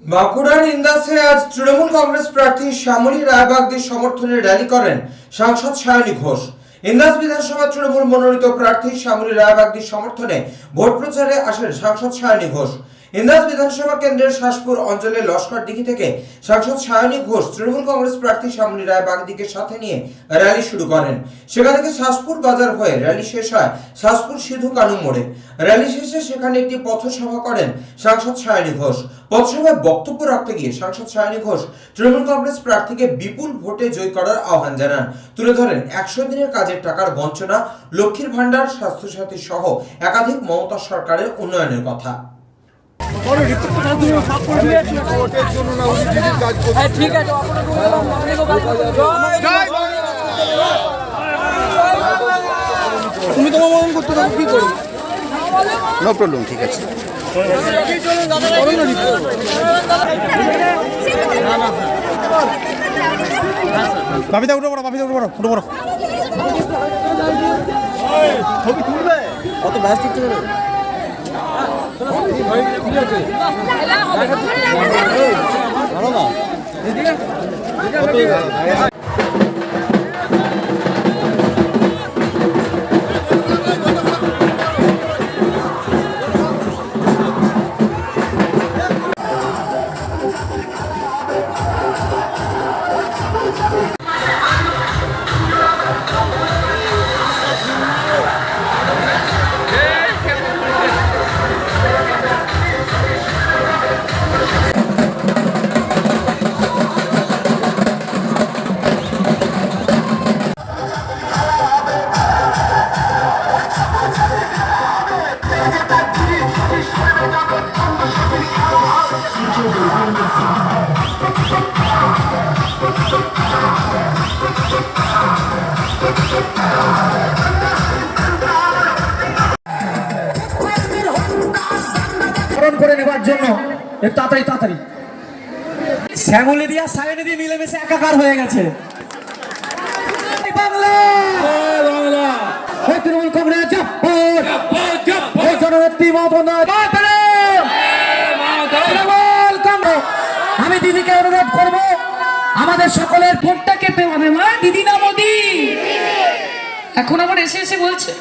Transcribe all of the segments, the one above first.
বাঁকুড়ার ইন্দাসে আজ তৃণমূল কংগ্রেস প্রার্থী শ্যামলী রায়বাগদির সমর্থনে র্যালি করেন সাংসদ সায়নী ঘোষ। ইন্দাস বিধানসভা তৃণমূল মনোনীত প্রার্থী শ্যামলী রায়বাগদির সমর্থনে ভোট প্রচারে আসেন সাংসদ সায়নী ঘোষ। ইন্দাস বিধানসভা কেন্দ্রের শাসপুর অঞ্চলের লস্করদিঘি থেকে সাংসদ সায়নী ঘোষ তৃণমূল কংগ্রেস প্রার্থী শ্যামলী রায়বাগদিকে সাথে নিয়ে র্যালি শুরু করেন। সেখান থেকে শাসপুর বাজার হয়ে র্যালি শেষ হয় শাসপুর সিধু কানু মোড়ে। র্যালি শেষে সেখানে একটি পথসভা করেন সাংসদ সায়নী ঘোষ। পথসভায় বক্তব্য রাখতে গিয়ে সাংসদ সায়নী ঘোষ তৃণমূল কংগ্রেস প্রার্থীকে বিপুল ভোটে জয় করার আহ্বান জানান। তুলে ধরেন 100 দিনের কাজের টাকার বঞ্চনা, লক্ষ্মীর ভান্ডার, স্বাস্থ্যসাথী সহ একাধিক মমতা সরকারের উন্নয়নের কথা। তুমি তোমার মন করতে পারো, কি করো? নো প্রবলেম, ঠিক আছে। বাবিদা উঠে পড়ো, বাবিদা উঠে পড়ো, উঠে পড়ো। ছবি তুলবে অত ব্যস্ত চলে ভালো না করে নেবার জন্য তাড়াতাড়ি তাড়াতাড়ি শ্যামলী দিয়া সায়নী দিয়ে মিলেমিশে একাকার হয়ে গেছে। বাংলা বাংলা তৃণমূল কংগ্রেস জননেত্রী আমি দিদিকে অনুরোধ করব আমাদের সকলের ভোটটা কেটে হবে। মা দিদি না মোদি এখন আবার এসে এসে বলছে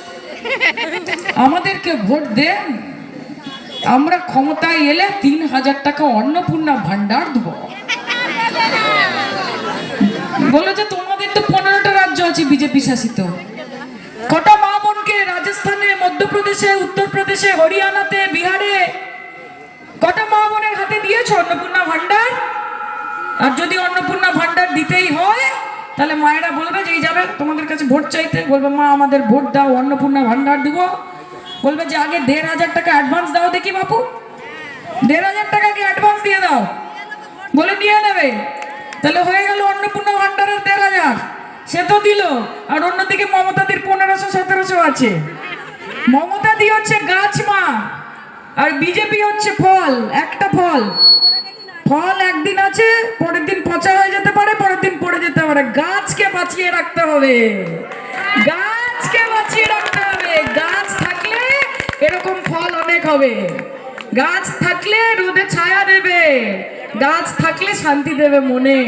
আমাদেরকে ভোট দেন, আমরা ক্ষমতায় এলে 3000 টাকা অন্নপূর্ণা ভান্ডার দেব। বলো যে তোমাদের তো 15টা রাজ্য আছে বিজেপি শাসিত, কটা মা বোনকে রাজস্থানে, মধ্যপ্রদেশে, উত্তরপ্রদেশে, হরিয়ানাতে, বিহারে কটা মা বোনের হাতে দিয়েছ অন্নপূর্ণা ভান্ডার? আর যদি অন্নপূর্ণা ভান্ডার দিতেই হয় তাহলে মায়েরা বলবে যে এই যাবে তোমাদের কাছে ভোট চাইতে, বলবে মা আমাদের ভোট দাও, অন্নপূর্ণা ভান্ডার দিব। বলবে যে আগে 1500 টাকা অ্যাডভান্স দাও দেখি বাপু, 1500 টাকা কি অ্যাডভান্স দিয়ে দাও, বলে নিয়ে নেবে। তাহলে হয়ে গেল অন্নপূর্ণা ভান্ডারের 1500, সে তো দিল। আর অন্যদিকে মমতাদির 1500-1700 আছে। মমতাদি হচ্ছে গাছ মা, আর বিজেপি হচ্ছে ফল। একটা ফল, ফল একদিন আছে, পরের দিন পচা হয়ে যেতে পারে, পরের দিন পড়ে যেতে পারে। গাছকে বাঁচিয়ে রাখতে হবে, গাছকে বাঁচিয়ে রাখতে হবে। গাছ থাকলে এরকম ফল অনেক হবে, গাছ থাকলে রোদে ছায়া দেবে, গাছ থাকলে শান্তি দেবে মনে।